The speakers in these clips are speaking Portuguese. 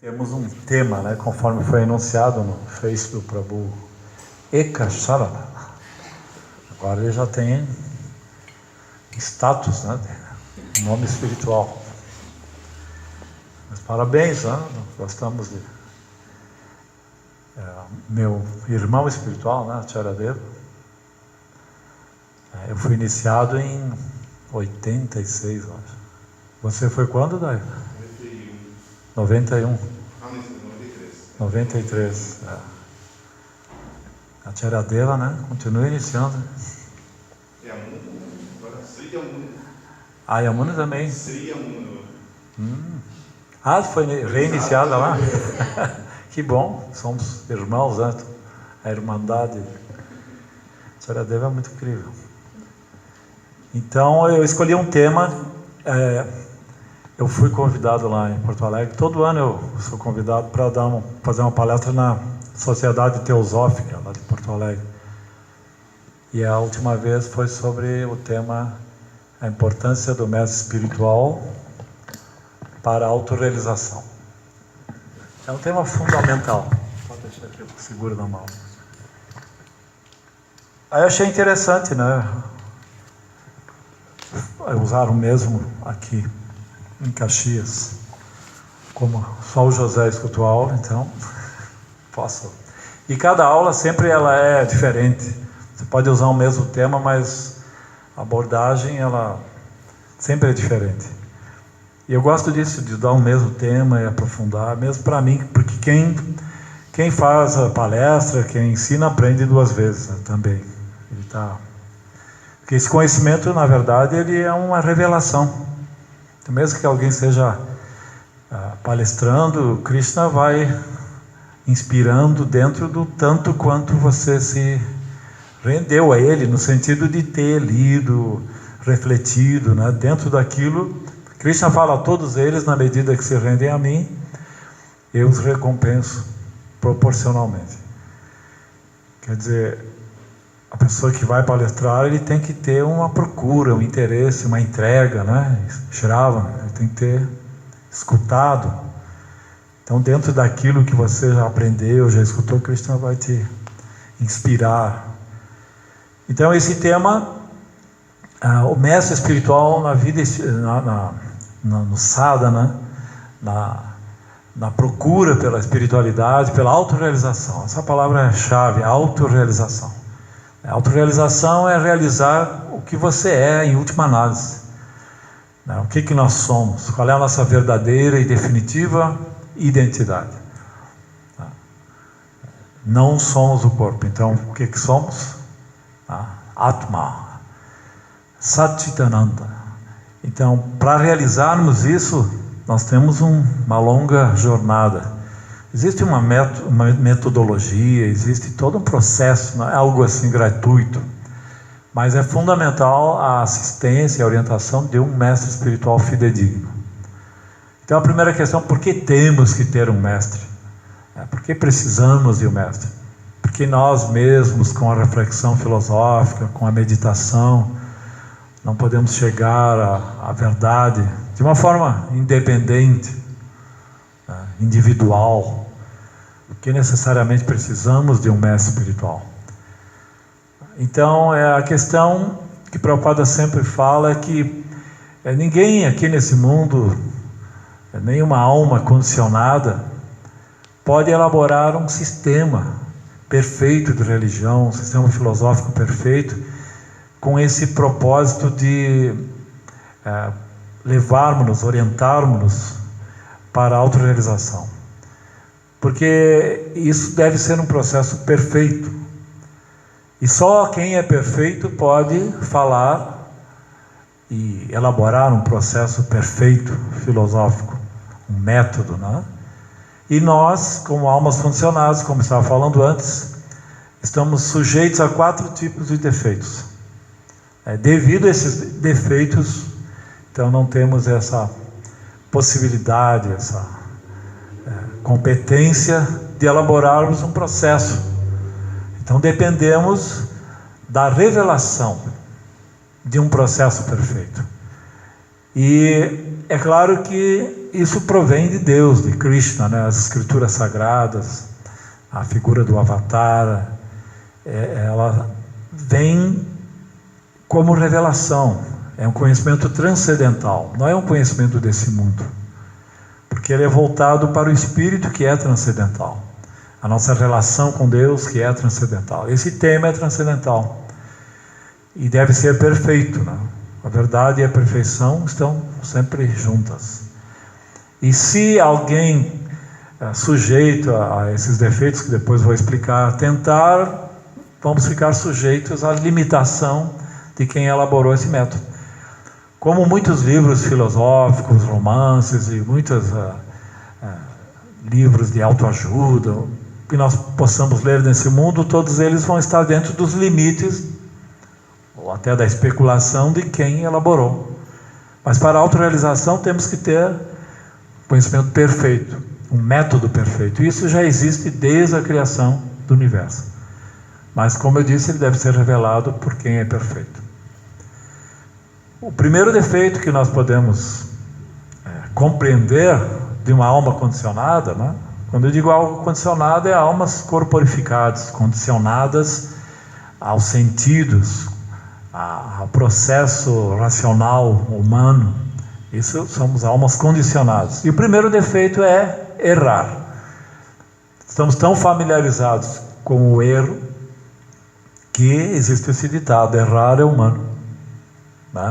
Temos um tema, né, conforme foi anunciado no Face do Prabhu, Eka Sharana. Agora ele já tem status, né, nome espiritual. Mas parabéns, né, gostamos de... meu irmão espiritual, né, Charadeva. Eu fui iniciado em 86, acho. Você foi quando, Dai? 91. 93. A Charadeva, né? Continua iniciando. É a Yamuna, agora Sri Yamuna. A Yamuna também. Sri Yamuna. Foi reiniciada lá? Que bom, somos irmãos, né? A Irmandade. Charadeva é muito incrível. Então eu escolhi um tema. Eu fui convidado lá em Porto Alegre. Todo ano eu sou convidado para fazer uma palestra na Sociedade Teosófica lá de Porto Alegre. E a última vez foi sobre o tema a importância do mestre espiritual para a autorrealização. É um tema fundamental. Pode deixar aqui, eu seguro na mão. Aí eu achei interessante, né? Usar o mesmo aqui em Caxias, como só o José escutou a aula, então posso. E cada aula sempre ela é diferente. Você pode usar o mesmo tema, mas a abordagem ela sempre é diferente. E eu gosto disso, de dar o mesmo tema e aprofundar, mesmo para mim, porque quem faz a palestra, quem ensina, aprende duas vezes, né, também. Porque esse conhecimento, na verdade, ele é uma revelação. Então, mesmo que alguém esteja palestrando, Krishna vai inspirando dentro do tanto quanto você se rendeu a ele, no sentido de ter lido, refletido, né? Dentro daquilo, Krishna fala a todos eles, na medida que se rendem a mim, eu os recompenso proporcionalmente. Quer dizer, a pessoa que vai palestrar, ele tem que ter uma procura, um interesse, uma entrega, né? Shravan, ele tem que ter escutado. Então, dentro daquilo que você já aprendeu, já escutou, Krishna vai te inspirar. Então, esse tema, o mestre espiritual na vida, no sadhana, na procura pela espiritualidade, pela autorrealização. Essa palavra é a chave, autorrealização. A autorrealização é realizar o que você é em última análise. O que nós somos? Qual é a nossa verdadeira e definitiva identidade? Não somos o corpo. Então, o que somos? Atma. Satchitananda. Então, para realizarmos isso, nós temos uma longa jornada. Existe uma metodologia, existe todo um processo, não é algo assim gratuito, mas é fundamental a assistência e a orientação de um mestre espiritual fidedigno. Então a primeira questão, por que temos que ter um mestre? Por que precisamos de um mestre? Porque nós mesmos, com a reflexão filosófica, com a meditação, não podemos chegar à verdade de uma forma independente, individual, porque necessariamente precisamos de um mestre espiritual. Então, a questão que Prabhupada sempre fala é que ninguém aqui nesse mundo, nenhuma alma condicionada, pode elaborar um sistema perfeito de religião, um sistema filosófico perfeito, com esse propósito de levarmos-nos, orientarmos-nos para a autorrealização. Porque isso deve ser um processo perfeito. E só quem é perfeito pode falar e elaborar um processo perfeito, filosófico, um método, né? E nós, como almas funcionais, como estava falando antes, estamos sujeitos a 4 tipos de defeitos. Devido a esses defeitos, então não temos essa possibilidade, essa competência de elaborarmos um processo. Então dependemos da revelação de um processo perfeito. E é claro que isso provém de Deus, de Krishna, né? As escrituras sagradas, a figura do Avatar, ela vem como revelação, é um conhecimento transcendental, não é um conhecimento desse mundo, porque ele é voltado para o Espírito, que é transcendental, a nossa relação com Deus, que é transcendental. Esse tema é transcendental e deve ser perfeito, né? A verdade e a perfeição estão sempre juntas. E se alguém sujeito a esses defeitos, que depois vou explicar, tentar, vamos ficar sujeitos à limitação de quem elaborou esse método. Como muitos livros filosóficos, romances e muitos livros de autoajuda que nós possamos ler nesse mundo, todos eles vão estar dentro dos limites ou até da especulação de quem elaborou. Mas para a autorrealização temos que ter conhecimento perfeito, um método perfeito. Isso já existe desde a criação do universo. Mas, como eu disse, ele deve ser revelado por quem é perfeito. O primeiro defeito que nós podemos compreender de uma alma condicionada, né? Quando eu digo algo condicionado, é almas corporificadas, condicionadas aos sentidos, ao processo racional humano. Isso somos almas condicionadas. E o primeiro defeito é errar. Estamos tão familiarizados com o erro que existe esse ditado: errar é humano.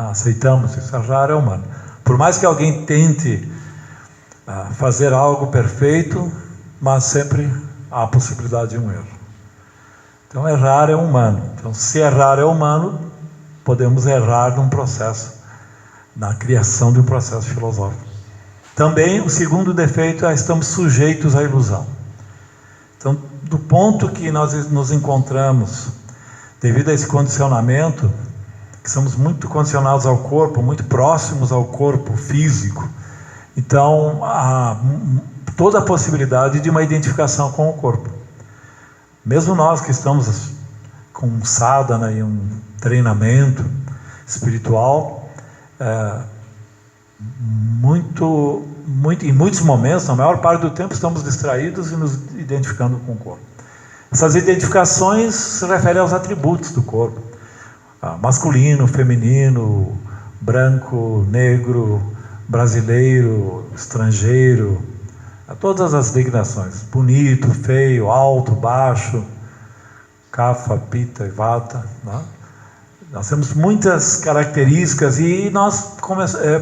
Aceitamos isso, errar é humano. Por mais que alguém tente fazer algo perfeito, mas sempre há a possibilidade de um erro. Então errar é humano. Então, se errar é humano, podemos errar num processo, na criação de um processo filosófico. Também o segundo defeito é: estamos sujeitos à ilusão. Então, do ponto que nós nos encontramos, devido a esse condicionamento, que somos muito condicionados ao corpo, muito próximos ao corpo físico, então há toda a possibilidade de uma identificação com o corpo. Mesmo nós que estamos com um sadhana e um treinamento espiritual, em muitos momentos, na maior parte do tempo, estamos distraídos e nos identificando com o corpo. Essas identificações se referem aos atributos do corpo: masculino, feminino, branco, negro, brasileiro, estrangeiro, a todas as designações: bonito, feio, alto, baixo, kapha, pitta e vata, né? Nós temos muitas características e nós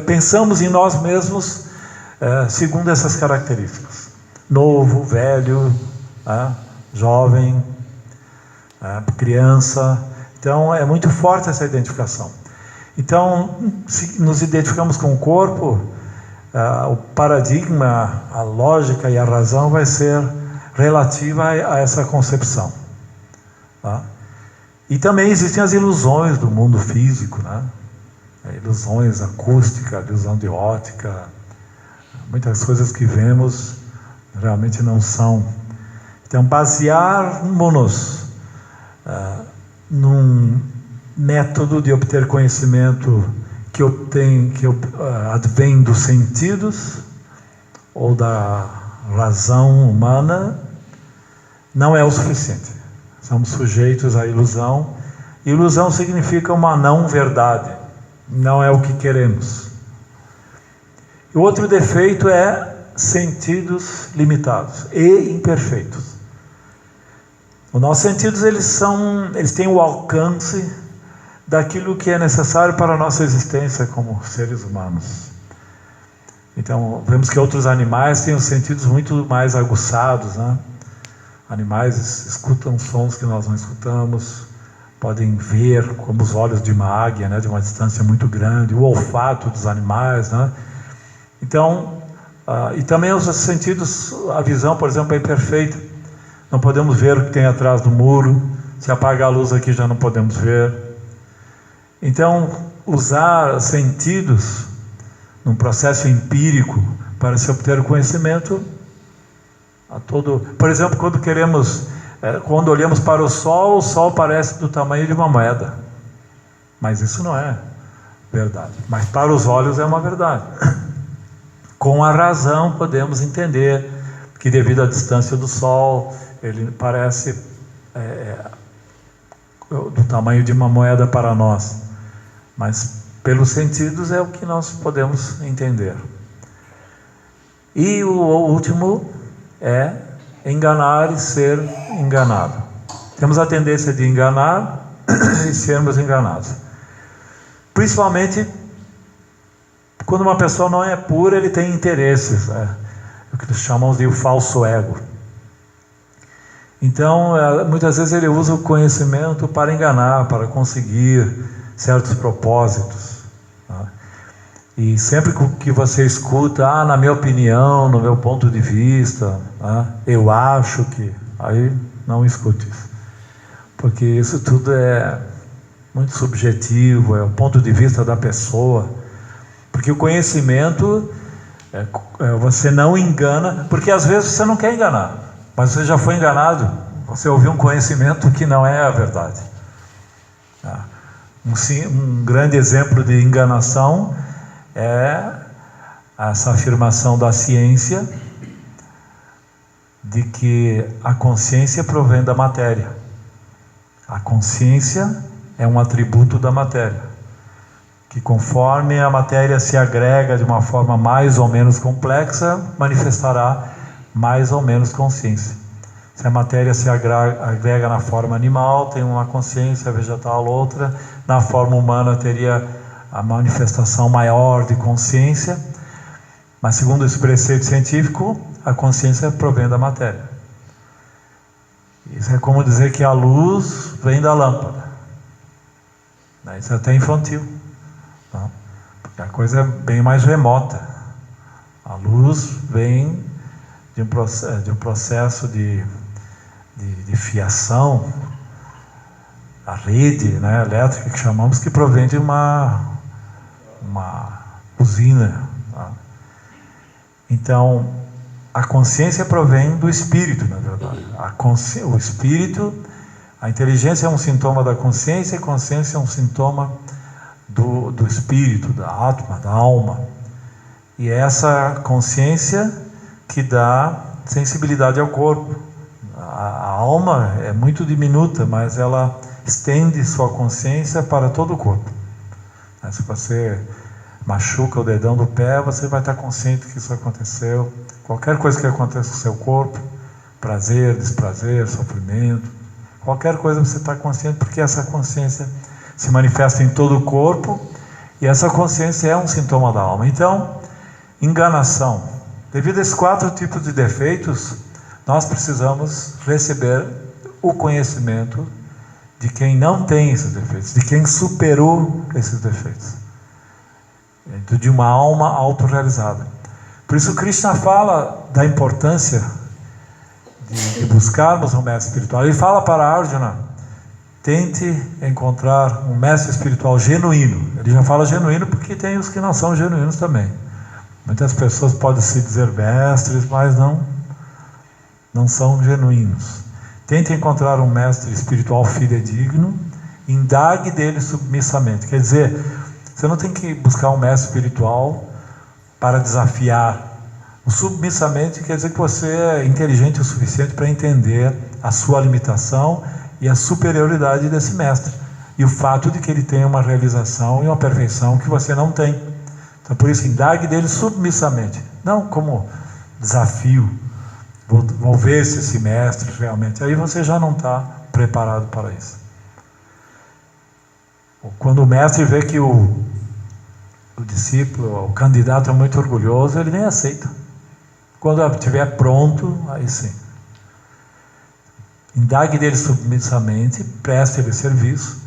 pensamos em nós mesmos segundo essas características: novo, velho, jovem, criança. Então é muito forte essa identificação. Então, se nos identificamos com o corpo, o paradigma, a lógica e a razão vai ser relativa a essa concepção, tá? E também existem as ilusões do mundo físico, né? Ilusões acústicas, ilusão de ótica. Muitas coisas que vemos realmente não são. Então, basearmos-nos num método de obter conhecimento que advém dos sentidos ou da razão humana não é o suficiente. Somos sujeitos à ilusão. Ilusão significa uma não verdade, não é o que queremos. E o outro defeito é sentidos limitados e imperfeitos. Os nossos sentidos eles têm o alcance daquilo que é necessário para a nossa existência como seres humanos. Então, vemos que outros animais têm os sentidos muito mais aguçados, né? Animais escutam sons que nós não escutamos, podem ver, como os olhos de uma águia, né, de uma distância muito grande, o olfato dos animais, né? Então, e também os sentidos, a visão, por exemplo, é imperfeita. Não podemos ver o que tem atrás do muro. Se apagar a luz aqui, já não podemos ver. Então, usar sentidos num processo empírico para se obter o conhecimento por exemplo, quando olhamos para o sol parece do tamanho de uma moeda, mas isso não é verdade, mas para os olhos é uma verdade. Com a razão podemos entender que devido à distância do Sol, ele parece do tamanho de uma moeda para nós, mas pelos sentidos é o que nós podemos entender. E o último é enganar e ser enganado. Temos a tendência de enganar e sermos enganados. Principalmente quando uma pessoa não é pura, ele tem interesses, o que chamamos de o falso ego. Então, muitas vezes ele usa o conhecimento para enganar, para conseguir certos propósitos. E sempre que você escuta, na minha opinião, no meu ponto de vista, eu acho que... Aí não escute isso. Porque isso tudo é muito subjetivo, é o ponto de vista da pessoa. Porque o conhecimento, você não engana, porque às vezes você não quer enganar, mas você já foi enganado, você ouviu um conhecimento que não é a verdade. Um grande exemplo de enganação é essa afirmação da ciência de que a consciência provém da matéria. A consciência é um atributo da matéria, que conforme a matéria se agrega de uma forma mais ou menos complexa, manifestará mais ou menos consciência. Se a matéria se agrega na forma animal, tem uma consciência, vegetal outra. Na forma humana teria a manifestação maior de consciência, mas segundo esse preceito científico, a consciência provém da matéria. Isso é como dizer que a luz vem da lâmpada. Isso é até infantil, porque a coisa é bem mais remota. A luz vem de um processo de fiação, a rede elétrica que chamamos, que provém de uma usina. Então, a consciência provém do espírito, na verdade. O espírito, a inteligência é um sintoma da consciência, e a consciência é um sintoma do espírito, da atma, da alma. E é essa consciência que dá sensibilidade ao corpo. A alma é muito diminuta, mas ela estende sua consciência para todo o corpo. Se você machuca o dedão do pé, você vai estar consciente que isso aconteceu. Qualquer coisa que aconteça no seu corpo, prazer, desprazer, sofrimento, qualquer coisa você está consciente, porque essa consciência se manifesta em todo o corpo, e essa consciência é um sintoma da alma. Então, enganação. Devido a esses 4 tipos de defeitos, nós precisamos receber o conhecimento de quem não tem esses defeitos, de quem superou esses defeitos, de uma alma autorrealizada. Por isso Krishna fala da importância de buscarmos um mestre espiritual. Ele fala para Arjuna: tente encontrar um mestre espiritual genuíno. Ele já fala genuíno porque tem os que não são genuínos também. Muitas pessoas podem se dizer mestres, mas não são genuínos. Tente encontrar um mestre espiritual fidedigno, indague dele submissamente. Quer dizer, você não tem que buscar um mestre espiritual para desafiar. O submissamente quer dizer que você é inteligente o suficiente para entender a sua limitação e a superioridade desse mestre, e o fato de que ele tem uma realização e uma perfeição que você não tem. Então, por isso, indague dele submissamente, não como desafio. Vou ver se esse mestre realmente... Aí você já não está preparado para isso. Quando o mestre vê que o discípulo, o candidato é muito orgulhoso, ele nem aceita. Quando estiver pronto, aí sim. Indague dele submissamente, preste-lhe serviço.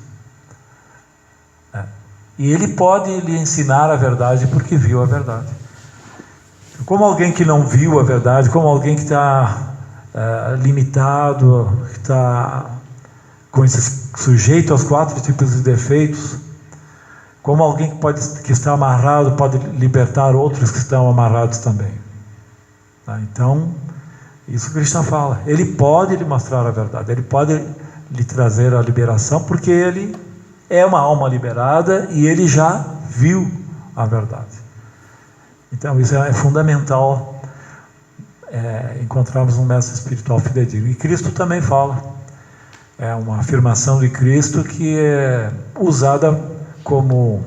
E ele pode lhe ensinar a verdade porque viu a verdade. Como alguém que não viu a verdade, como alguém que está limitado, que está sujeito aos 4 tipos de defeitos, como alguém que está amarrado pode libertar outros que estão amarrados também. Então, isso que Krishna fala. Ele pode lhe mostrar a verdade, ele pode lhe trazer a liberação, porque ele é uma alma liberada e ele já viu a verdade. Então isso é fundamental, encontrarmos um mestre espiritual fidedigno. E Cristo também fala, é uma afirmação de Cristo que é usada como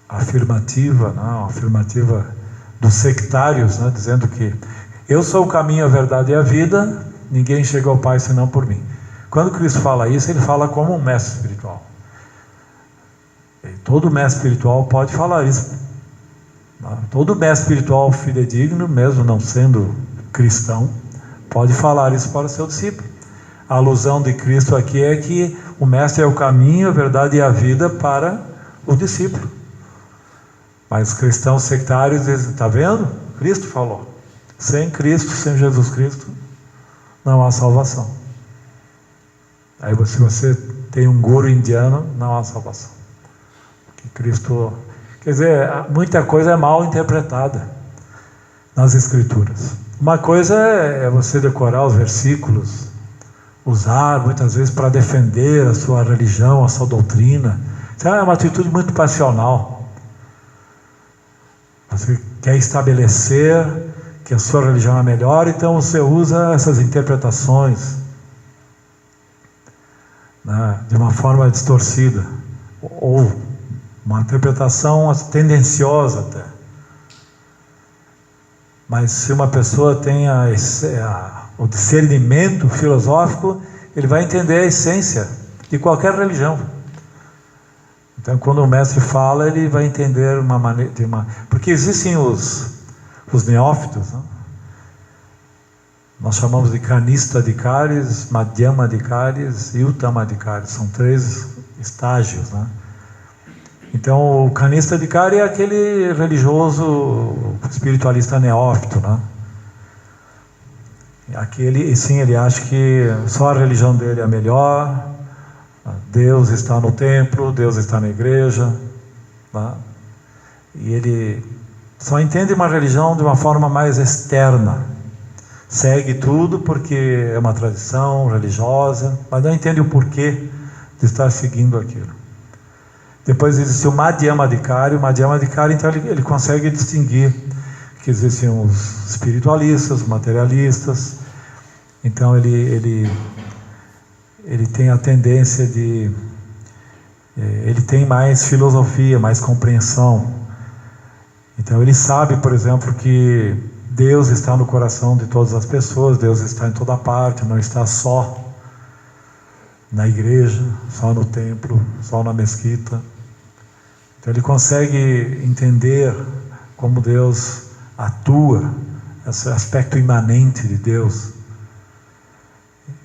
afirmativa, não, afirmativa dos sectários, né, dizendo que eu sou o caminho, a verdade e a vida, ninguém chega ao Pai senão por mim. Quando Cristo fala isso, ele fala como um mestre espiritual. E todo mestre espiritual pode falar isso. Todo mestre espiritual fidedigno, mesmo não sendo cristão, pode falar isso para o seu discípulo. A alusão de Cristo aqui é que o mestre é o caminho, a verdade e a vida para o discípulo. Mas os cristãos sectários dizem, está vendo? Cristo falou. Sem Cristo, sem Jesus Cristo, não há salvação. Aí se você tem um guru indiano, não há salvação. Porque Cristo... Quer dizer, muita coisa é mal interpretada nas Escrituras. Uma coisa é você decorar os versículos, usar muitas vezes para defender a sua religião, a sua doutrina. Isso é uma atitude muito passional. Você quer estabelecer que a sua religião é melhor, então você usa essas interpretações, né, de uma forma distorcida, ou uma interpretação tendenciosa até. Mas se uma pessoa tem o discernimento filosófico, ele vai entender a essência de qualquer religião. Então, quando o mestre fala, ele vai entender uma maneira, porque existem os neófitos, né? Nós chamamos de Kanista Adhikaris, Madhyama Adhikaris e Uttama Adhikaris. São 3 estágios, né? Então, o Kanista Adhikari é aquele religioso espiritualista neófito, né? Aquele, sim, ele acha que só a religião dele é a melhor, Deus está no templo, Deus está na igreja, né? E ele só entende uma religião de uma forma mais externa, segue tudo porque é uma tradição religiosa, mas não entende o porquê de estar seguindo aquilo. Depois existe o Madhyama Adhikari. O Madhyama Adhikari, então, ele consegue distinguir que existem os espiritualistas, os materialistas. Então ele tem a tendência de... ele tem mais filosofia, mais compreensão. Então ele sabe, por exemplo, que Deus está no coração de todas as pessoas, Deus está em toda parte, não está só na igreja, só no templo, só na mesquita. Então ele consegue entender como Deus atua, esse aspecto imanente de Deus.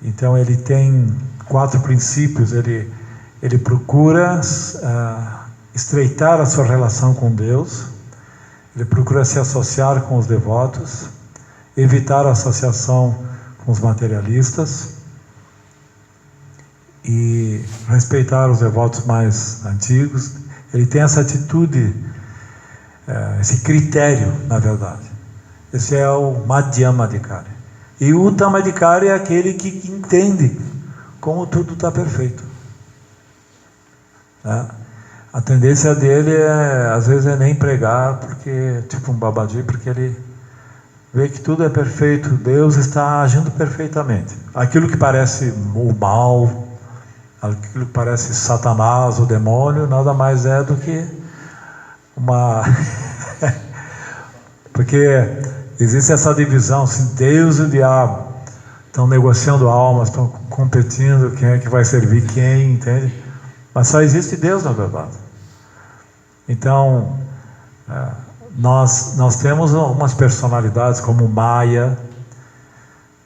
Então ele tem 4 princípios. Ele procura estreitar a sua relação com Deus, ele procura se associar com os devotos, evitar a associação com os materialistas e respeitar os devotos mais antigos. Ele tem essa atitude, esse critério, na verdade. Esse é o Madhyama Adhikari. E o Uttama Adhikari é aquele que entende como tudo está perfeito. A tendência dele às vezes é nem pregar, porque tipo um babadi, porque ele vê que tudo é perfeito, Deus está agindo perfeitamente. Aquilo que parece o mal, aquilo que parece Satanás, o demônio, nada mais é do que uma... porque existe essa divisão, assim, Deus e o diabo estão negociando almas, estão competindo, quem é que vai servir quem, entende? Mas só existe Deus, na verdade. Então, nós temos algumas personalidades, como Maya,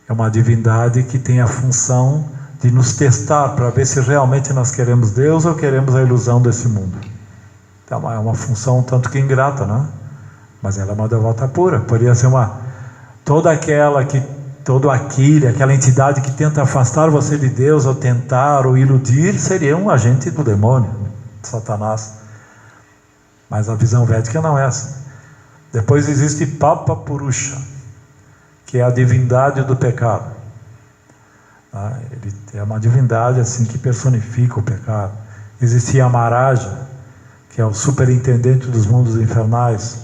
é uma divindade que tem a função de nos testar para ver se realmente nós queremos Deus ou queremos a ilusão desse mundo. Então é uma função tanto que ingrata, né? Mas ela é uma devota pura. Poderia ser aquela entidade que tenta afastar você de Deus ou tentar ou iludir, seria um agente do demônio, Satanás. Mas a visão védica não é essa. Depois existe Papa Purusha, que é a divindade do pecado. Ele é uma divindade assim que personifica o pecado. Existe Yamaraja, que é o superintendente dos mundos infernais,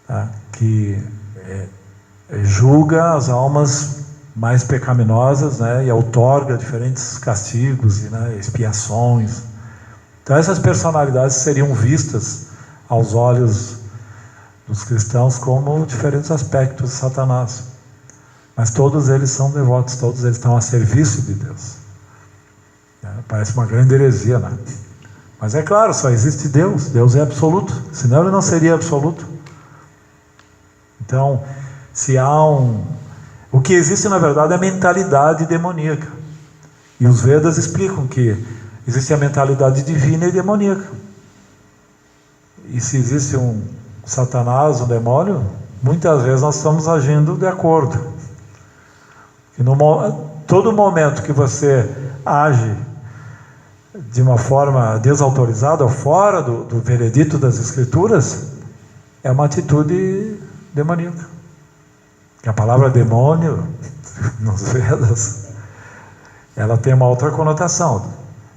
tá? Que julga as almas mais pecaminosas, né? E outorga diferentes castigos e, né, expiações. Então essas personalidades seriam vistas aos olhos dos cristãos como diferentes aspectos de Satanás. Mas todos eles são devotos, todos eles estão a serviço de Deus. Parece uma grande heresia, né? Mas é claro, só existe Deus. Deus é absoluto, senão ele não seria absoluto. Então, se há o que existe na verdade é a mentalidade demoníaca. E os Vedas explicam que existe a mentalidade divina e demoníaca. E se existe um Satanás, um demônio, muitas vezes nós estamos agindo de acordo. E todo momento que você age de uma forma desautorizada ou fora do veredito das Escrituras, é uma atitude demoníaca. Que a palavra demônio, nos Vedas, ela tem uma outra conotação.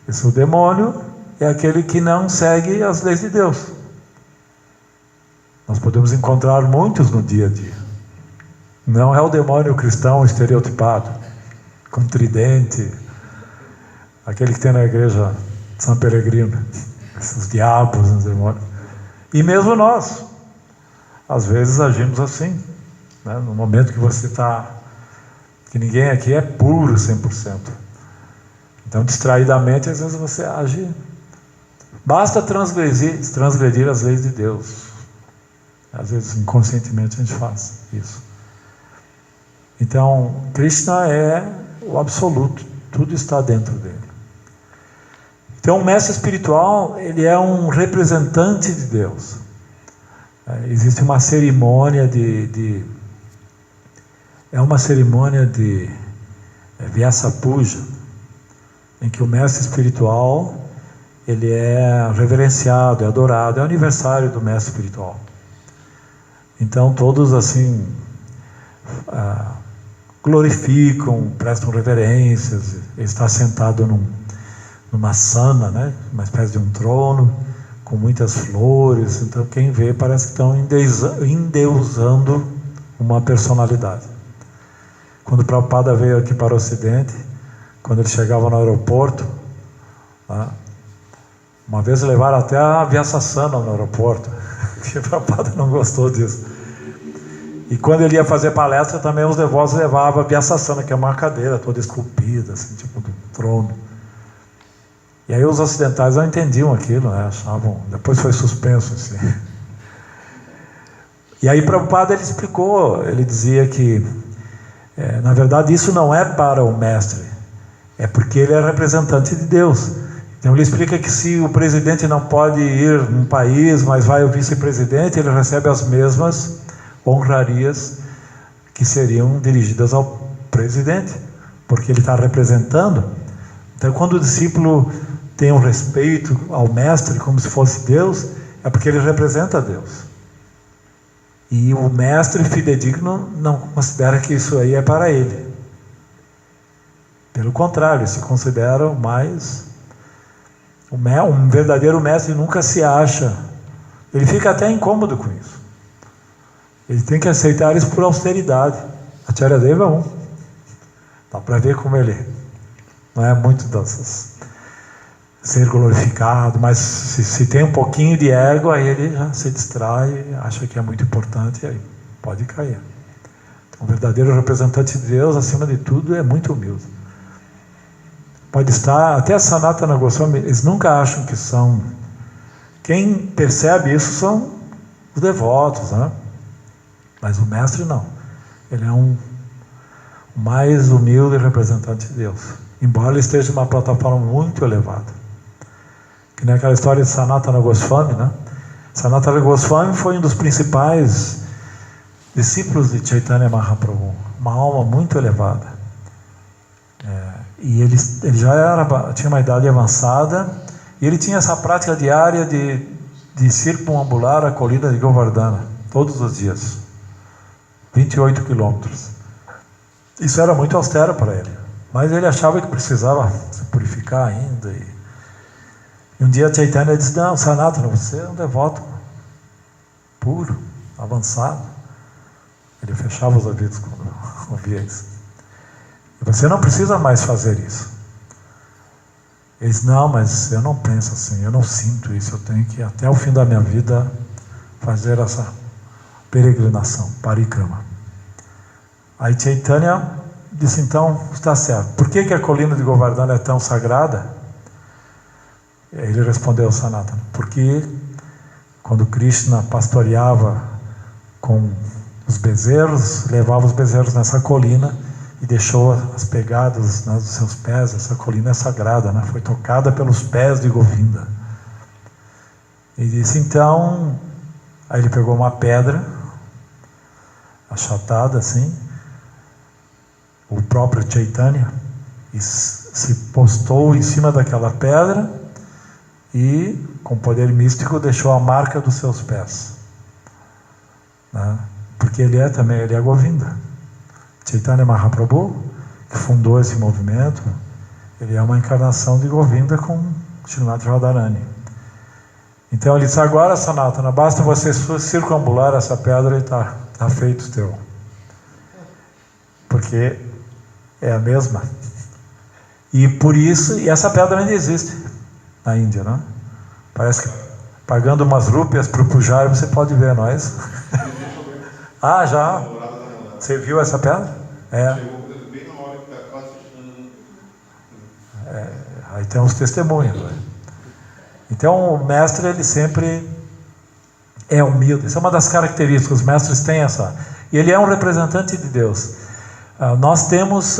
Esse demônio é aquele que não segue as leis de Deus. Nós podemos encontrar muitos no dia a dia. Não é o demônio cristão estereotipado, com tridente, aquele que tem na igreja São Peregrino, esses diabos, os demônios. E mesmo nós, às vezes agimos assim, né? No momento que você está, que ninguém aqui é puro 100%. Então, distraidamente, às vezes você age. Basta transgredir as leis de Deus. Às vezes, inconscientemente, a gente faz isso. Então, Krishna é o absoluto. Tudo está dentro dele. Então, o mestre espiritual, ele é um representante de Deus. Existe uma cerimônia é uma cerimônia de Vyasa Puja, em que o mestre espiritual, ele é reverenciado, é adorado, é o aniversário do mestre espiritual. Então todos assim glorificam, prestam reverências. Ele está sentado numa sana, né? Uma espécie de um trono, com muitas flores. Então quem vê parece que estão endeusando uma personalidade. Quando o Prabhupada veio aqui para o Ocidente, quando ele chegava no aeroporto, tá? Uma vez levaram até a Vyasasana no aeroporto, porque o Prabhupada não gostou disso. E quando ele ia fazer palestra, também os devotos levavam a Vyasasana, que é uma cadeira toda esculpida, assim, tipo do trono. E aí os ocidentais não entendiam aquilo, né? Achavam, depois foi suspenso assim. E aí Prabhupada ele explicou, ele dizia que na verdade isso não é para o mestre, é porque ele é representante de Deus. Então ele explica que se o presidente não pode ir num país, mas vai o vice-presidente, ele recebe as mesmas honrarias que seriam dirigidas ao presidente, porque ele está representando. Então quando o discípulo tem um respeito ao mestre como se fosse Deus, é porque ele representa Deus. E o mestre fidedigno não considera que isso aí é para ele. Pelo contrário, ele se considera o mais... Um verdadeiro mestre nunca se acha. Ele fica até incômodo com isso. Ele tem que aceitar isso por austeridade. Acharya Deva é um. Dá para ver como ele não é muito dessas... ser glorificado, mas se tem um pouquinho de ego, aí ele já se distrai, acha que é muito importante, e aí pode cair. Então, o verdadeiro representante de Deus, acima de tudo, é muito humilde. Pode estar, até a Sanatana Goswami, eles nunca acham que são. Quem percebe isso são os devotos, né? Mas o mestre não. Ele é o mais humilde representante de Deus, embora ele esteja em uma plataforma muito elevada. Que nem aquela história de Sanatana Goswami, né? Sanatana Goswami foi um dos principais discípulos de Chaitanya Mahaprabhu, uma alma muito elevada. E ele já tinha uma idade avançada, e ele tinha essa prática diária de circunambular a colina de Govardhana, todos os dias, 28 quilômetros. Isso era muito austero para ele, mas ele achava que precisava se purificar ainda, E um dia Chaitanya disse: não, Sanatana, você é um devoto puro, avançado. Ele fechava os ouvidos quando ouvia isso. E você não precisa mais fazer isso. Ele disse: não, mas eu não penso assim, eu não sinto isso, eu tenho que até o fim da minha vida fazer essa peregrinação, parikrama. Aí Chaitanya disse: então, está certo. Por que a colina de Govardhana é tão sagrada? Ele respondeu: Sanatana, porque quando Krishna pastoreava com os bezerros, levava os bezerros nessa colina e deixou as pegadas, né, dos seus pés. Essa colina é sagrada, né? Foi tocada pelos pés de Govinda. E disse: então, aí ele pegou uma pedra achatada assim, o próprio Chaitanya, e se postou em cima daquela pedra e, com poder místico, deixou a marca dos seus pés, né? Porque ele é Govinda. Chaitanya Mahaprabhu, que fundou esse movimento, ele é uma encarnação de Govinda com Srimati Radharani. Então ele disse: agora, Sanatana, basta você circunambular essa pedra e está feito o teu. Porque é a mesma. E por isso, e essa pedra ainda existe na Índia, né? Parece que pagando umas rúpias para o pujari você pode ver, não é isso? Ah, já? Você viu essa pedra? É. Bem na hora que está quase fechando. Aí tem uns testemunhos, né? Então o mestre, ele sempre é humilde. Isso é uma das características. Os mestres têm essa. E ele é um representante de Deus. Nós temos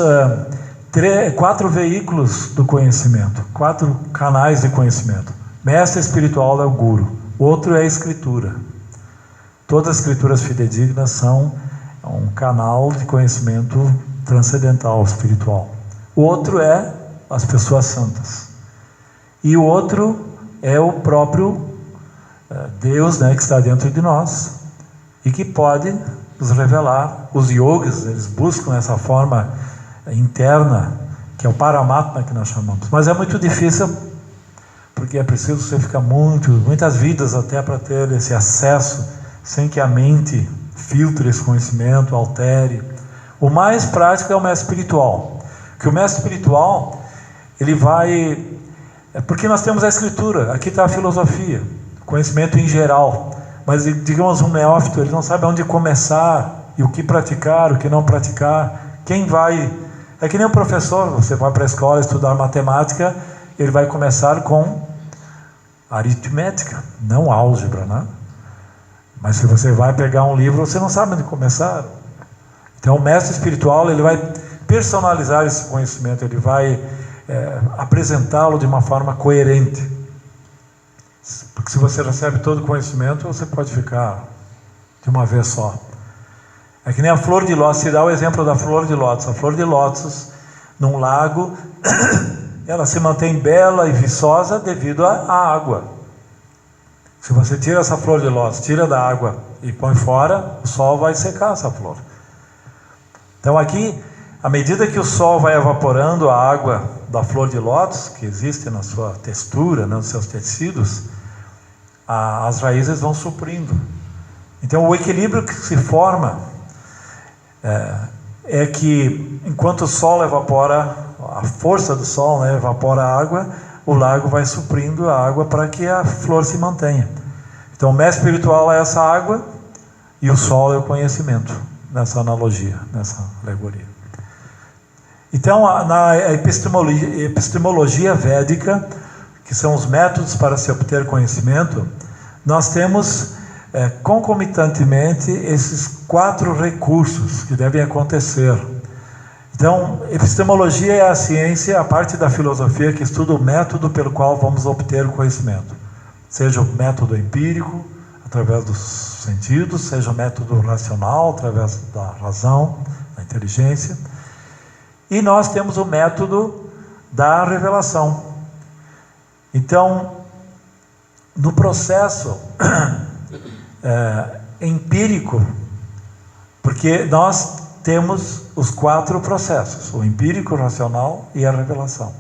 4 veículos do conhecimento, 4 canais de conhecimento. Mestre espiritual é o Guru. O outro é a Escritura. Todas as escrituras fidedignas são um canal de conhecimento transcendental, espiritual. O outro é as pessoas santas. E o outro é o próprio Deus, né, que está dentro de nós e que pode nos revelar. Os yogis, eles buscam essa forma interna, que é o Paramatma que nós chamamos. Mas é muito difícil, porque é preciso você ficar muitas vidas até para ter esse acesso, sem que a mente filtre esse conhecimento, altere. O mais prático é o mestre espiritual. Que o mestre espiritual, ele vai... porque nós temos a escritura, aqui está a filosofia, conhecimento em geral. Mas, digamos, um neófito, ele não sabe onde começar, e o que praticar, o que não praticar. Quem vai... É que nem um professor, você vai para a escola estudar matemática, ele vai começar com aritmética, não álgebra, né? Mas se você vai pegar um livro, você não sabe onde começar. Então o mestre espiritual, ele vai personalizar esse conhecimento, ele vai apresentá-lo de uma forma coerente. Porque se você recebe todo o conhecimento, você pode ficar de uma vez só. É que nem a flor de lótus. Se dá o exemplo da flor de lótus. A flor de lótus, num lago, ela se mantém bela e viçosa devido à água. Se você tira essa flor de lótus, tira da água e põe fora, o sol vai secar essa flor. Então aqui, à medida que o sol vai evaporando a água da flor de lótus, que existe na sua textura, nos seus tecidos, as raízes vão suprindo. Então o equilíbrio que se forma é que enquanto o sol evapora, a força do sol, né, evapora a água, o lago vai suprindo a água para que a flor se mantenha. Então o mestre espiritual é essa água e o sol é o conhecimento, nessa analogia, nessa alegoria. Então na epistemologia védica, que são os métodos para se obter conhecimento, nós temos concomitantemente esses 4 recursos que devem acontecer. Então, epistemologia é a ciência, a parte da filosofia que estuda o método pelo qual vamos obter o conhecimento. Seja o método empírico, através dos sentidos, seja o método racional, através da razão, da inteligência. E nós temos o método da revelação. Então, no processo empírico, porque nós temos os 4 processos, o empírico, o racional e a revelação.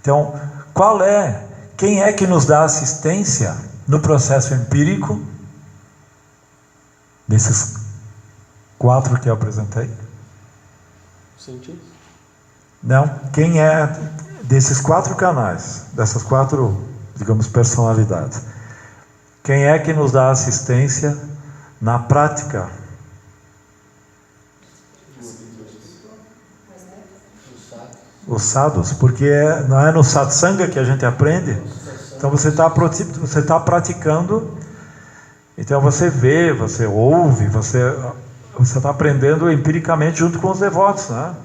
Então, quem é que nos dá assistência no processo empírico desses 4 que eu apresentei? Sentidos? Não, quem é desses 4 canais, dessas 4, digamos, personalidades? Quem é que nos dá assistência na prática? Os sadhus, porque não é no satsanga que a gente aprende. Então você está praticando, então você vê, você ouve, você está aprendendo empiricamente junto com os devotos, né?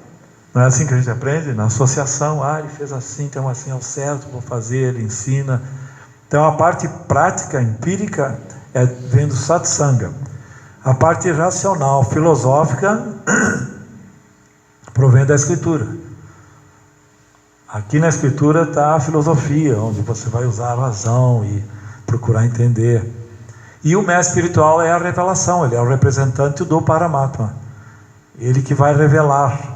Não é assim que a gente aprende? Na associação, ele fez assim, então assim é o certo, vou fazer, ele ensina. Então a parte prática, empírica, vem do satsanga. A parte racional, filosófica, provém da escritura. Aqui na escritura está a filosofia, onde você vai usar a razão e procurar entender. E o mestre espiritual é a revelação, ele é o representante do Paramatma. Ele que vai revelar.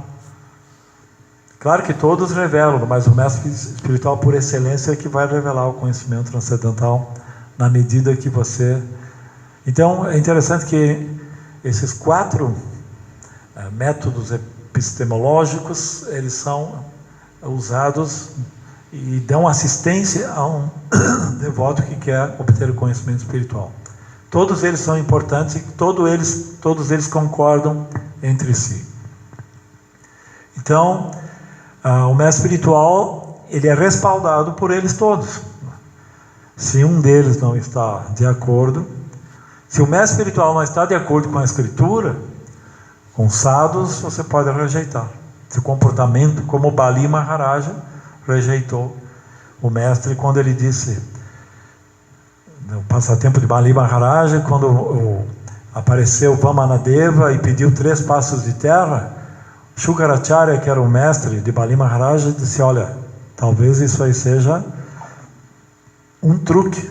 Claro que todos revelam, mas o mestre espiritual por excelência é que vai revelar o conhecimento transcendental na medida que você... Então é interessante que esses 4 métodos epistemológicos, eles são usados e dão assistência a um devoto que quer obter o conhecimento espiritual. Todos eles são importantes e todos eles concordam entre si. Então, o mestre espiritual, ele é respaldado por eles todos. Se um deles não está de acordo, se o mestre espiritual não está de acordo com a escritura, com os sadhus, você pode rejeitar seu comportamento, como o Bali Maharaja rejeitou o mestre quando ele disse, no passatempo de Bali Maharaja, quando apareceu Vamanadeva e pediu 3 passos de terra, Shukaracharya, que era o mestre de Bali Maharaja, disse, olha, talvez isso aí seja um truque,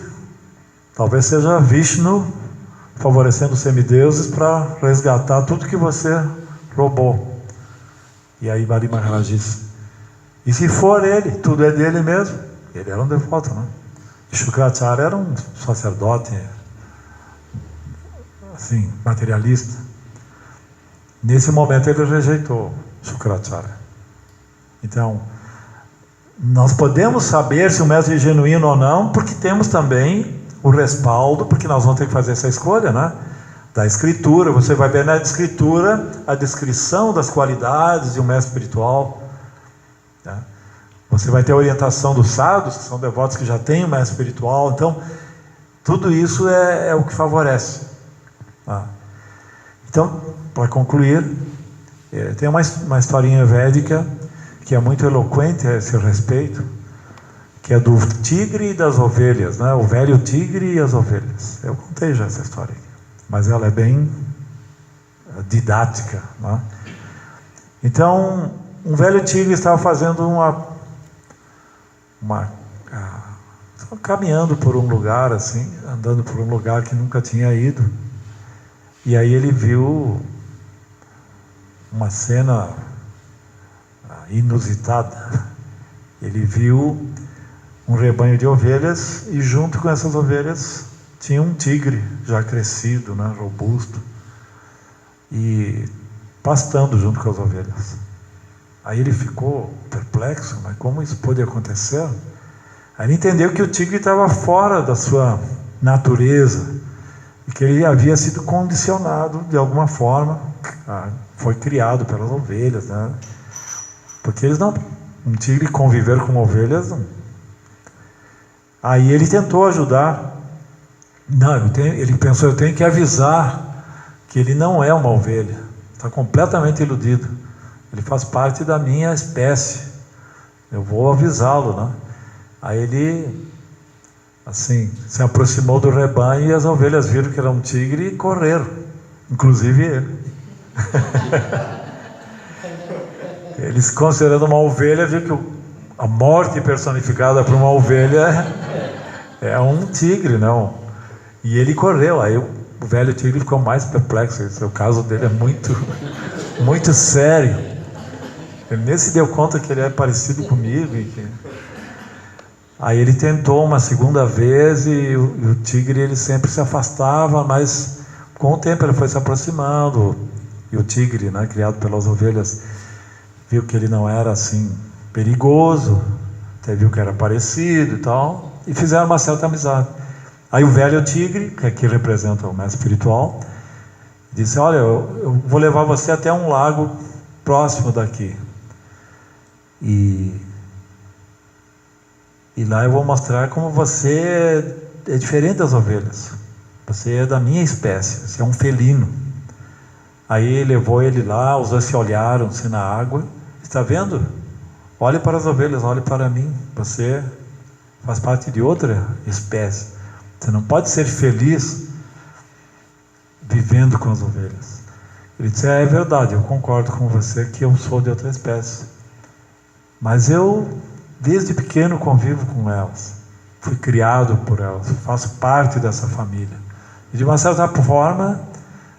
talvez seja Vishnu favorecendo os semideuses para resgatar tudo que você roubou. E aí Bali Maharaj disse, e se for ele, tudo é dele mesmo? Ele era um devoto, né? E Shukracharya era um sacerdote, assim, materialista. Nesse momento ele rejeitou Shukracharya. Então, nós podemos saber se o mestre é genuíno ou não, porque temos também o respaldo, porque nós vamos ter que fazer essa escolha, né? Da escritura. Você vai ver na escritura a descrição das qualidades de um mestre espiritual, tá? Você vai ter a orientação dos sadhus, que são devotos que já têm o mestre espiritual. Então tudo isso é o que favorece, tá? Então, para concluir, tem uma historinha védica que é muito eloquente a esse respeito, que é do tigre e das ovelhas, né? O velho tigre e as ovelhas. Eu contei já essa história aqui, mas ela é bem didática, né? Então, um velho tigre estava fazendo caminhando por um lugar assim, andando por um lugar que nunca tinha ido, e aí ele viu uma cena inusitada. Ele viu um rebanho de ovelhas e junto com essas ovelhas tinha um tigre já crescido, né, robusto, e pastando junto com as ovelhas. Aí ele ficou perplexo, mas como isso pôde acontecer? Aí ele entendeu que o tigre estava fora da sua natureza e que ele havia sido condicionado de alguma forma, foi criado pelas ovelhas, né? Porque eles não, um tigre conviver com ovelhas não. Aí ele tentou ajudar. Não, ele pensou, eu tenho que avisar que ele não é uma ovelha, está completamente iludido, ele faz parte da minha espécie, eu vou avisá-lo, né? Aí ele, assim, se aproximou do rebanho e as ovelhas viram que era um tigre e correram, inclusive ele. Eles, considerando uma ovelha, viram que a morte personificada por uma ovelha é um tigre, não? E ele correu. Aí o velho tigre ficou mais perplexo. O caso dele é muito, muito sério. Ele nem se deu conta que ele é parecido comigo. Aí ele tentou uma segunda vez e o tigre ele sempre se afastava, mas com o tempo ele foi se aproximando. E o tigre, né, criado pelas ovelhas, viu que ele não era assim perigoso, até viu que era parecido e tal, e fizeram uma certa amizade. Aí o velho tigre, que aqui representa o mestre espiritual, disse: olha, eu vou levar você até um lago próximo daqui. E lá eu vou mostrar como você é diferente das ovelhas. Você é da minha espécie, você é um felino. Aí levou ele lá, os dois se olharam-se na água. Está vendo? Olhe para as ovelhas, olhe para mim. Você faz parte de outra espécie. Você não pode ser feliz vivendo com as ovelhas. Ele disse: é verdade, eu concordo com você que eu sou de outra espécie. Mas eu, desde pequeno, convivo com elas. Fui criado por elas, faço parte dessa família. E de uma certa forma,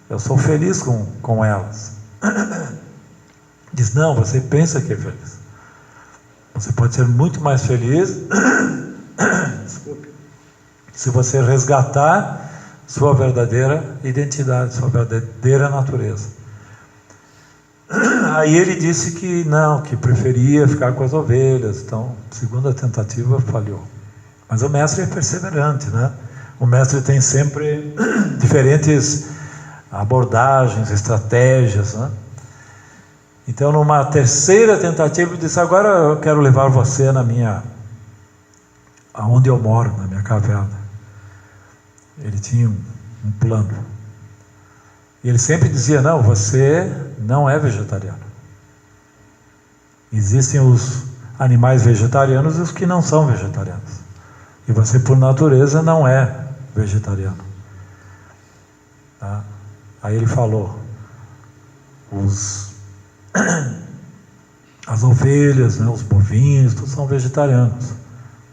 eu sou feliz com elas. Diz: não, você pensa que é feliz. Você pode ser muito mais feliz desculpe, se você resgatar sua verdadeira identidade, sua verdadeira natureza. Aí ele disse que não, que preferia ficar com as ovelhas. Então, segunda tentativa falhou. Mas o mestre é perseverante, né? O mestre tem sempre diferentes abordagens, estratégias, né? Então, numa terceira tentativa, ele disse: agora eu quero levar você aonde eu moro, na minha caverna. Ele tinha um plano. E ele sempre dizia: não, você não é vegetariano. Existem os animais vegetarianos e os que não são vegetarianos. E você, por natureza, não é vegetariano. Tá? Aí ele falou: as ovelhas, né, os bovinos, todos são vegetarianos.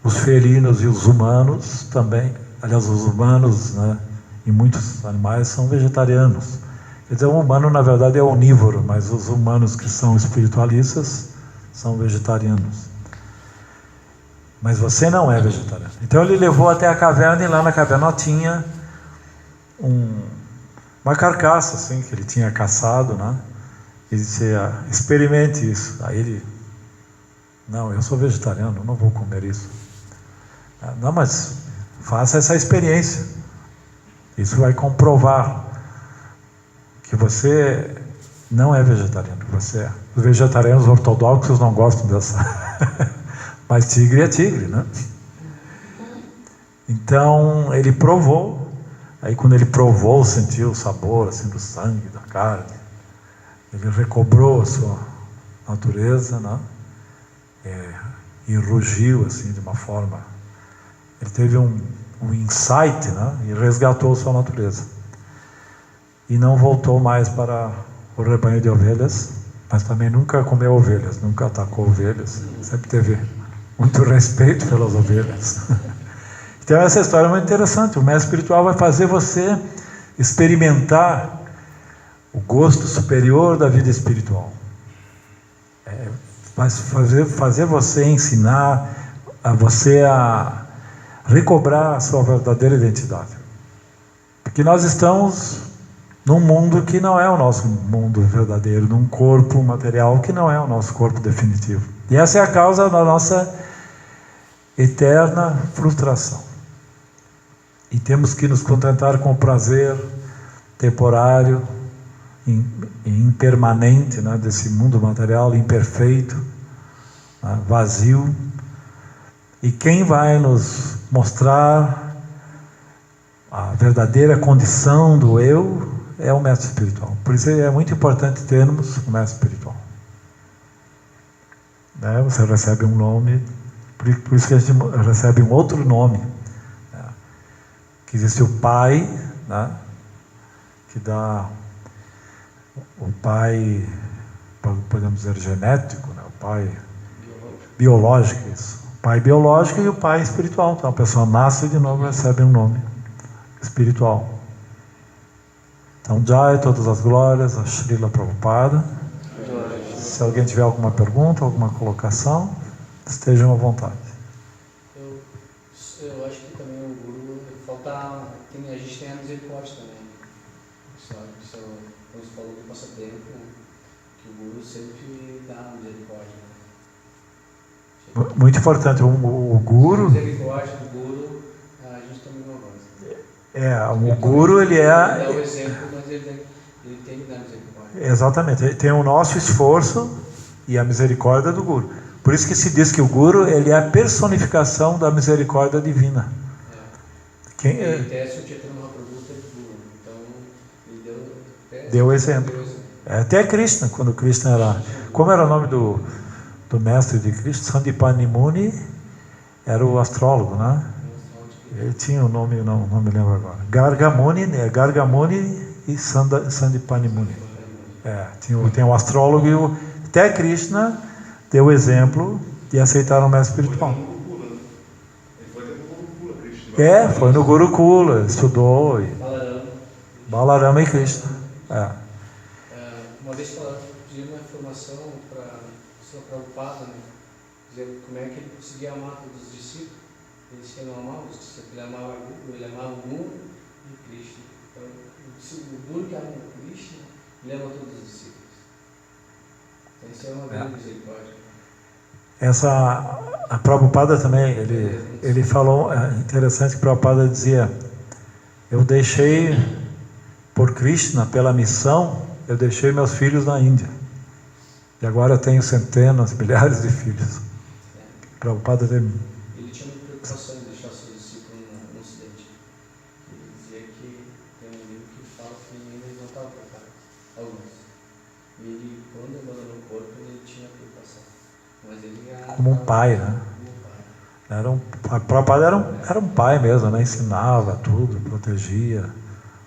Os felinos e os humanos também. Aliás, os humanos, né, e muitos animais são vegetarianos. Quer dizer, o humano na verdade é onívoro, mas os humanos que são espiritualistas são vegetarianos. Mas você não é vegetariano. Então ele levou até a caverna, e lá na caverna tinha uma carcaça assim, que ele tinha caçado, né? E disse: experimente isso. Aí ele: não, eu sou vegetariano, não vou comer isso. Não, mas faça essa experiência. Isso vai comprovar que você não é vegetariano. Você é. Os vegetarianos ortodoxos não gostam dessa. Mas tigre é tigre, né? Então ele provou. Aí quando ele provou, sentiu o sabor assim do sangue, da carne. Ele recobrou a sua natureza, né? E rugiu assim de uma forma. Ele teve um insight, né? E resgatou a sua natureza. E não voltou mais para o rebanho de ovelhas, mas também nunca comeu ovelhas, nunca atacou ovelhas. Sempre teve muito respeito pelas ovelhas. Então essa história é muito interessante. O mestre espiritual vai fazer você experimentar o gosto superior da vida espiritual. Vai fazer você ensinar a você a recobrar a sua verdadeira identidade. Porque nós estamos num mundo que não é o nosso mundo verdadeiro, num corpo material que não é o nosso corpo definitivo. E essa é a causa da nossa eterna frustração. E temos que nos contentar com o prazer temporário e impermanente, né, desse mundo material imperfeito, né, vazio. E quem vai nos mostrar a verdadeira condição do eu é o mestre espiritual. Por isso é muito importante termos o mestre espiritual. Né? Você recebe um nome, por isso que a gente recebe um outro nome. Né? Que existe o pai, né? Que dá o pai, podemos dizer, genético, né? O pai biológico, isso. O pai biológico e o pai espiritual. Então a pessoa nasce e de novo recebe um nome espiritual. Então, Jai, todas as glórias, a Srila Prabhupada. Se alguém tiver alguma pergunta, alguma colocação, estejam à vontade. Eu sabemos, né, que o Guru sempre dá misericórdia. Muito importante, o Guru... A misericórdia do Guru, a gente também não avança. O Guru, ele Ele dá é... o exemplo, mas ele tem que dar misericórdia. Exatamente, ele tem o nosso esforço e a misericórdia do Guru. Por isso que se diz que o Guru, ele é a personificação da misericórdia divina. Ele teste o Chaitanya Mahaprabhu teve Guru, então ele deu exemplo. Até Krishna, quando Krishna era... Como era o nome do mestre de Krishna? Sandipani Muni era o astrólogo, né? Ele tinha o nome, não me lembro agora. Gargamuni e Sandipani Muni. Tem o astrólogo e até Krishna deu exemplo de aceitar o mestre espiritual. Foi no Gurukula, estudou. Balarama e Krishna. Uma vez pedi uma informação para o Prabhupada, né? Dizendo como é que ele conseguia amar todos os discípulos. Ele disse que ele não amava os discípulos, ele amava o Guru, ele amava o Guru e Krishna. Então, o Guru que ama o Krishna, ele ama todos os discípulos. Então, isso é uma grande misericórdia. A Prabhupada também, ele falou, interessante que o Prabhupada dizia: eu deixei, por Krishna, pela missão, eu deixei meus filhos na Índia. E agora eu tenho centenas, milhares de filhos. Prabhupada ele tinha muita preocupação em deixar seus discípulos no Ocidente. Ele dizia que tem um livro que fala que eles não estavam preparados, alguns. E ele, quando abandonou o corpo, ele tinha preocupação. Mas ele como um pai, né? A Prabhupada era um pai mesmo, né? Ensinava tudo, protegia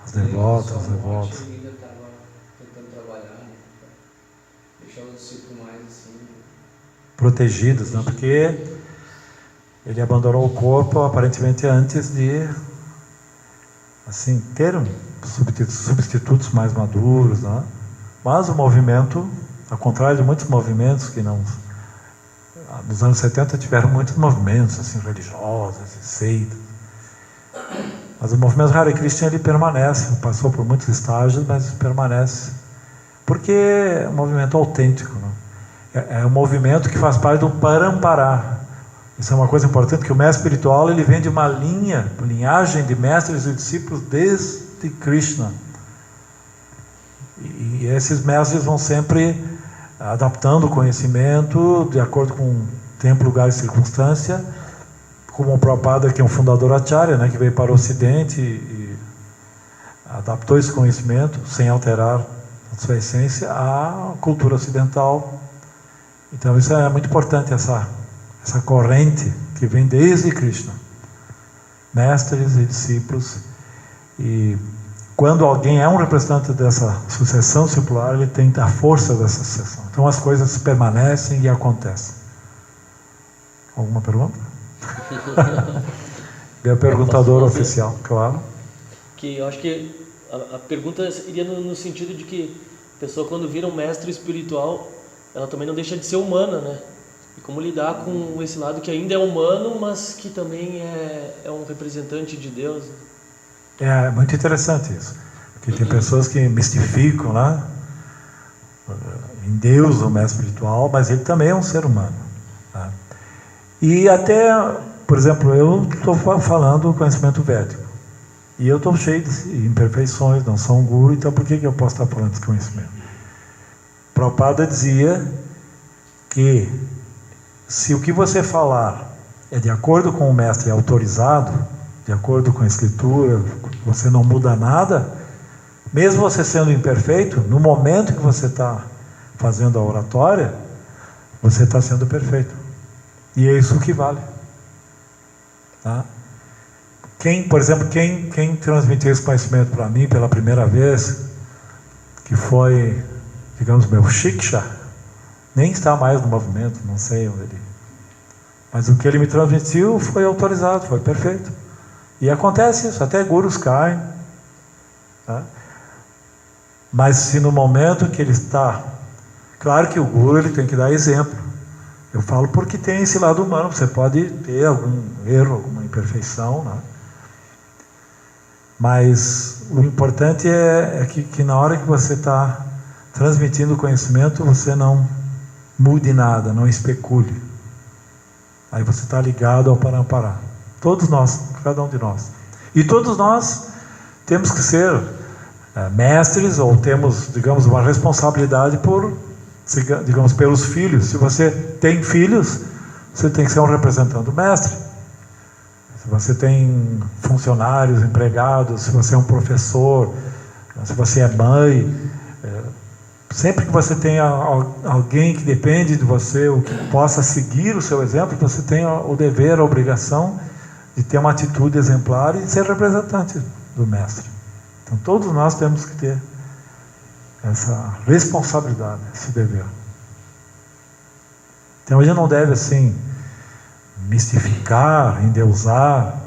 as devotas, os devotos. Ele ainda estava tentando trabalhar, né? Deixar os discípulos mais assim... protegidos, né? Porque ele abandonou o corpo aparentemente antes de ter substitutos mais maduros, né? Mas o movimento, ao contrário de muitos movimentos que não... Nos anos 70 tiveram muitos movimentos assim, religiosos, seitas. Mas o movimento Hare Krishna, ele permanece, passou por muitos estágios, mas permanece. Porque é um movimento autêntico, né? É um movimento que faz parte do Parampara. Isso é uma coisa importante, que o mestre espiritual, ele vem de uma linhagem de mestres e discípulos desde Krishna. E esses mestres vão sempre adaptando o conhecimento de acordo com o tempo, lugar e circunstância, como o Prabhupada, que é um fundador acharya, né, que veio para o Ocidente e adaptou esse conhecimento sem alterar a sua essência à cultura ocidental. Então isso é muito importante, essa corrente que vem desde Krishna, mestres e discípulos. E quando alguém é um representante dessa sucessão discipular, ele tem a força dessa sucessão. Então as coisas permanecem e acontecem. Alguma pergunta? Meu perguntador oficial, claro. Que eu acho que a pergunta iria no sentido de que a pessoa, quando vira um mestre espiritual, ela também não deixa de ser humana, né? E como lidar com esse lado que ainda é humano, mas que também é um representante de Deus. É muito interessante isso, porque tem pessoas que mistificam lá em Deus o mestre espiritual, mas ele também é um ser humano, tá? E até, por exemplo, eu estou falando o conhecimento védico e eu estou cheio de imperfeições, não sou um guru, então por que eu posso estar falando desse conhecimento? Prabhupada dizia que se o que você falar é de acordo com o mestre autorizado, de acordo com a escritura, você não muda nada, mesmo você sendo imperfeito, no momento que você está fazendo a oratória, você está sendo perfeito. E é isso que vale. Tá? Por exemplo, quem transmitiu esse conhecimento para mim pela primeira vez, que foi, digamos, meu Shiksha, nem está mais no movimento, não sei onde ele... Mas o que ele me transmitiu foi autorizado, foi perfeito. E acontece isso, até gurus caem. Tá? Mas se no momento que ele está... Claro que o guru, ele tem que dar exemplo. Eu falo porque tem esse lado humano, você pode ter algum erro, alguma imperfeição, né? Mas o importante é que na hora que você está transmitindo conhecimento, você não mude nada, não especule. Aí você está ligado ao Parampara. Todos nós, cada um de nós. E todos nós temos que ser mestres, ou temos, digamos, uma responsabilidade por, digamos, pelos filhos. Se você tem filhos, você tem que ser um representante do mestre. Se você tem funcionários, empregados, se você é um professor, se você é mãe, sempre que você tem alguém que depende de você, ou que possa seguir o seu exemplo, você tem o dever, a obrigação de ter uma atitude exemplar e ser representante do mestre. Então todos nós temos que ter essa responsabilidade, esse dever. Então a gente não deve assim mistificar, endeusar,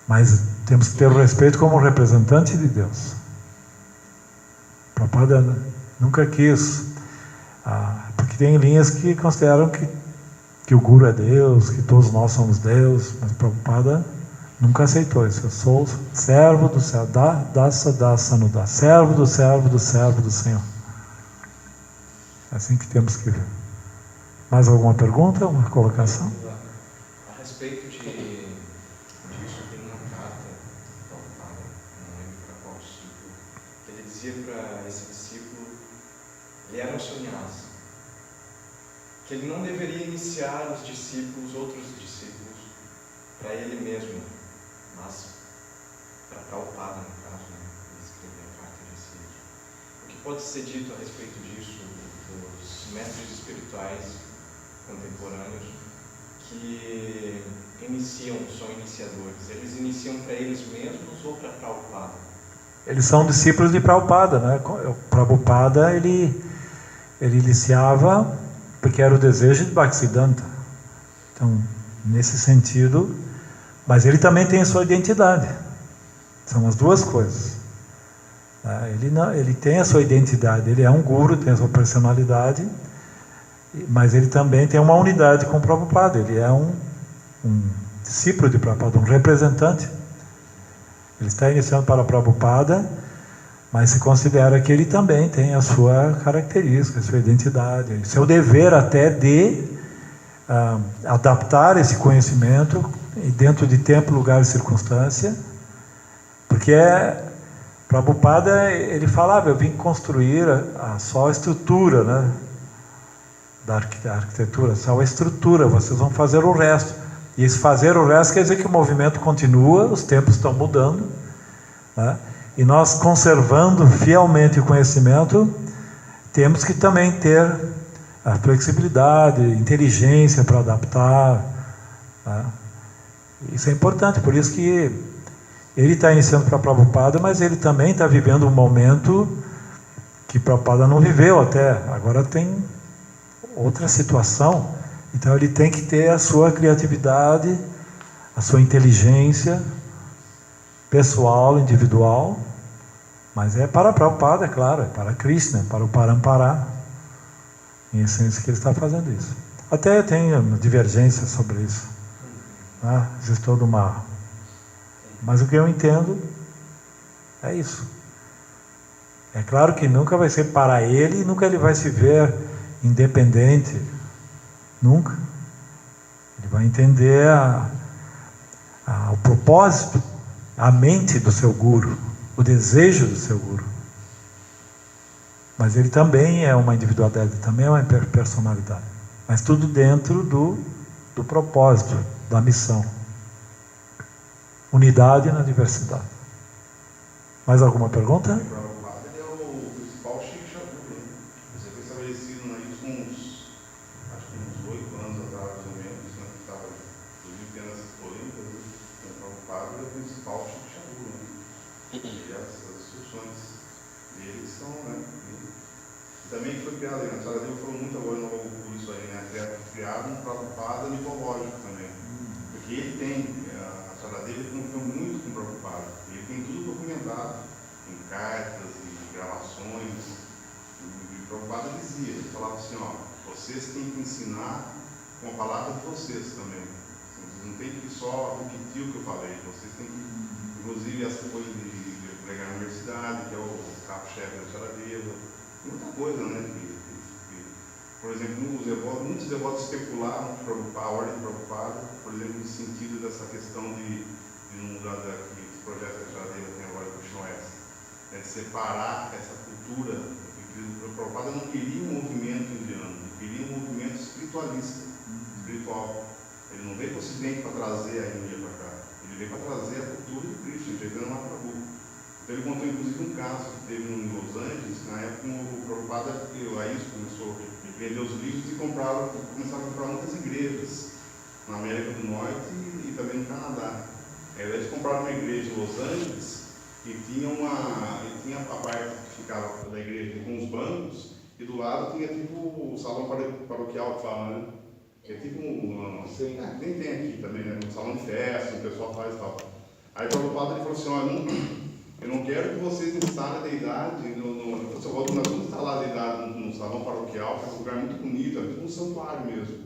mas temos que ter o respeito como representante de Deus. Prabhupada nunca quis, porque tem linhas que consideram que o Guru é Deus, que todos nós somos Deus, mas Prabhupada nunca aceitou isso. Eu sou servo do céu, dasa, servo do servo do servo do Senhor. É assim que temos que ver. Mais alguma pergunta, uma colocação? A respeito disso, tem uma carta do Prabhupada, não lembro para qual discípulo, que ele dizia para esse discípulo, ele era um sannyasi, que ele não deveria iniciar os discípulos, outros discípulos, para ele mesmo, mas para Prabhupada, no caso, né? Ele escreveu a carta desse livro. O que pode ser dito a respeito disso, dos mestres espirituais contemporâneos que são iniciadores, eles iniciam para eles mesmos ou para Prabhupada? Eles são discípulos de Prabhupada, né? O Prabhupada, ele iniciava porque era o desejo de Bhaktisiddhanta. Então, nesse sentido, mas ele também tem a sua identidade. São as duas coisas. Ele tem a sua identidade, ele é um guru, tem a sua personalidade, mas ele também tem uma unidade com o Prabhupada. Ele é um discípulo de Prabhupada, um representante. Ele está iniciando para Prabhupada, mas se considera que ele também tem a sua característica, a sua identidade, seu dever até de adaptar esse conhecimento dentro de tempo, lugar e circunstância, porque Prabhupada, ele falava, eu vim construir só a estrutura, né, da arquitetura, só a estrutura, vocês vão fazer o resto. E esse fazer o resto quer dizer que o movimento continua, os tempos estão mudando, né? E nós, conservando fielmente o conhecimento, temos que também ter a flexibilidade, inteligência para adaptar, né? Isso é importante, por isso que ele está iniciando para Prabhupada, mas ele também está vivendo um momento que Prabhupada não viveu até. Agora tem outra situação, então ele tem que ter a sua criatividade, a sua inteligência pessoal, individual, mas é para Prabhupada, é claro, é para Krishna, é para o Parampara, em essência que ele está fazendo isso. Até tem uma divergência sobre isso, né? Existe toda uma... Mas o que eu entendo é isso. É claro que nunca vai ser para ele, nunca ele vai se ver independente, nunca. Ele vai entender o propósito, a mente do seu guru, o desejo do seu guru. Mas ele também é uma individualidade, também é uma personalidade. Mas tudo dentro do propósito, da missão. Unidade na diversidade. Mais alguma pergunta? O Prabhupada é o principal Shiksha Guru, né? Você foi estabelecido uns 8 anos atrás, mais ou menos, né? Que estava, inclusive, tendo essas polêmicas, né? O Prabhupada é o principal Shiksha Guru, né? E as instruções dele são, né? E também foi criado, né? A senhora Deus falou muito agora no Guru isso aí, né? Criado um Prabhupada mitológico também. Porque ele tem, a senhora dele confiou muito com o Prabhupada. Ele tem tudo documentado, em cartas, em gravações. E o Prabhupada dizia, ele falava assim, vocês têm que ensinar com a palavra de vocês também. Vocês não tem que só repetir o que eu falei, vocês têm que, inclusive essa coisa de congregar na universidade, que é o carro-chefe da Charadeva, muita coisa, né? Por exemplo, muitos devotos especularam a ordem Prabhupada, por exemplo, no sentido dessa questão de não mudar esse projeto que a Charadeva tem agora com o Krishna Oeste, de separar essa cultura, porque o Prabhupada não queria um movimento indiano, ele queria um movimento espiritualista, espiritual. Ele não veio para o Ocidente para trazer a Índia para cá, ele veio para trazer a cultura de Krishna, entregando lá para Prabhu. Então ele contou inclusive um caso que teve em Los Angeles, na época o Prabhupada, a isso começou a vender os livros e começaram a comprar muitas igrejas na América do Norte e também no Canadá. Eles compraram uma igreja em Los Angeles e tinha a parte que ficava da igreja com os bancos e do lado tinha tipo o salão paroquial que fala, né? Que é tipo nem tem aqui também, né? Um salão de festa, o pessoal faz e tal. Aí o Prabhupada ele falou assim, olha, eu não quero que vocês instalem a deidade, nós vamos instalar a deidade no salão paroquial, que é um lugar muito bonito, é tipo um santuário mesmo.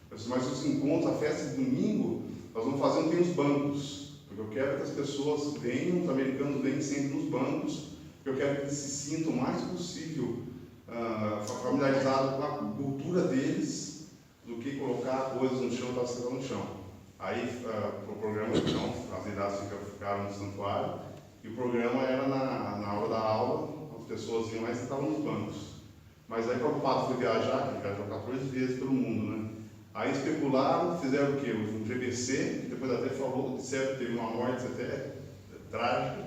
Mas os encontros, a festa de domingo, nós vamos fazer onde tem os bancos, porque eu quero que as pessoas venham, os americanos venham sempre nos bancos, porque eu quero que eles se sintam o mais possível familiarizados com a cultura deles, do que colocar coisas no chão para sentar no chão. Aí o programa, então, as deidades ficaram no santuário, e o programa era na hora da aula, as pessoas iam lá e sentavam nos bancos. Mas aí o Prabhupada foi viajar, que ele viajou 14 vezes pelo mundo, né? Aí especularam, fizeram o quê? Um GBC, que depois até falou, disseram que teve uma morte até trágica.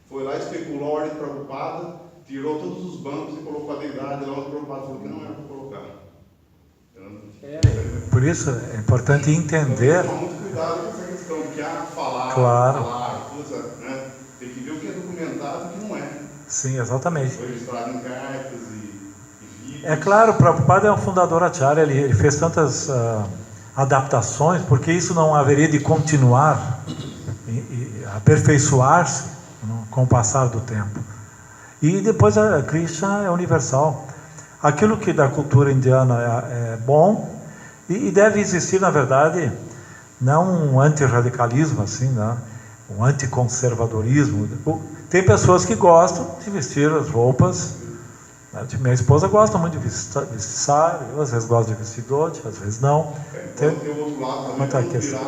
Foi lá, especulou a ordem Prabhupada, tirou todos os bancos e colocou a deidade lá onde o Prabhupada falou que não era para colocar. Por isso é importante entender. Então, muito cuidado com essa questão, que falar, coisa, né? Tem que ver o que é documentado e o que não é. Sim, exatamente. Foi registrado em cartas e vídeos. É claro, o Prabhupada é um fundador acharya, ele fez tantas adaptações, porque isso não haveria de continuar e aperfeiçoar-se com o passar do tempo. E depois a Krishna é universal. Aquilo que da cultura indiana é bom e deve existir, na verdade, não um antirradicalismo assim, né? Um anticonservadorismo. Tem pessoas que gostam de vestir as roupas, né? Minha esposa gosta muito de vestir saia, eu às vezes gosto de vestir dote, às vezes não. Tem o outro lado também, quanto a questão.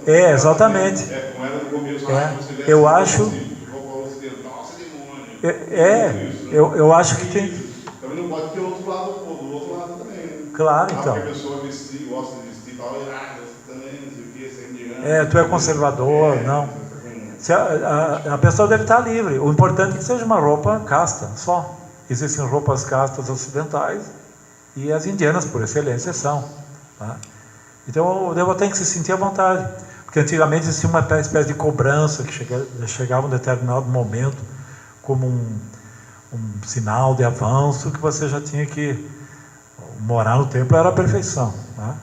Exatamente. Como era no começo, eu acho. Eu acho que tem. Também não pode ter o outro lado, do outro lado também. Né? Claro, então. Porque a pessoa gosta de vestir e tal, você também, não sei o que, você é indiano. Tu é conservador, não. A pessoa deve estar livre. O importante é que seja uma roupa casta, só. Existem roupas castas ocidentais e as indianas, por excelência, são. Tá? Então o devoto tem que se sentir à vontade. Porque antigamente existia uma espécie de cobrança que chegava em um determinado momento como um sinal de avanço, que você já tinha que morar no templo era a perfeição. Tá?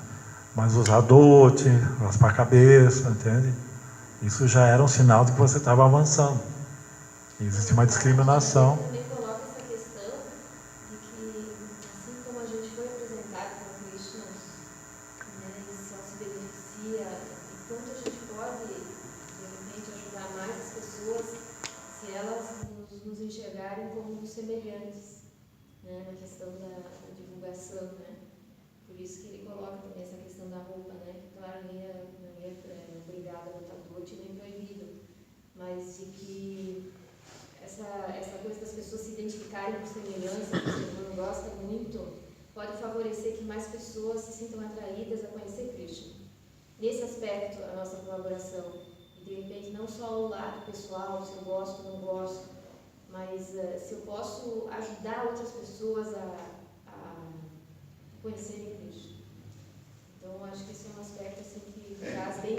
Mas usar dote, raspar a cabeça, entende? Isso já era um sinal de que você estava avançando. E existe uma discriminação. Também coloca essa questão de que, assim como a gente foi apresentado como Krishna, né, e só se beneficia, e quanto a gente pode, de repente, ajudar mais as pessoas se elas nos enxergarem como semelhantes, né, na questão da divulgação, né? Por isso que ele coloca também essa questão da roupa, né? Claro, não é obrigada a botar dote nem proibido, mas de que essa coisa das pessoas se identificarem por semelhança, que o ser humano gosta muito, pode favorecer que mais pessoas se sintam atraídas a conhecer Krishna. Nesse aspecto, a nossa colaboração, e de repente não só o lado pessoal, se eu gosto ou não gosto, mas se eu posso ajudar outras pessoas a conhecerem Krishna. Então, acho que esse é um aspecto assim, que traz bem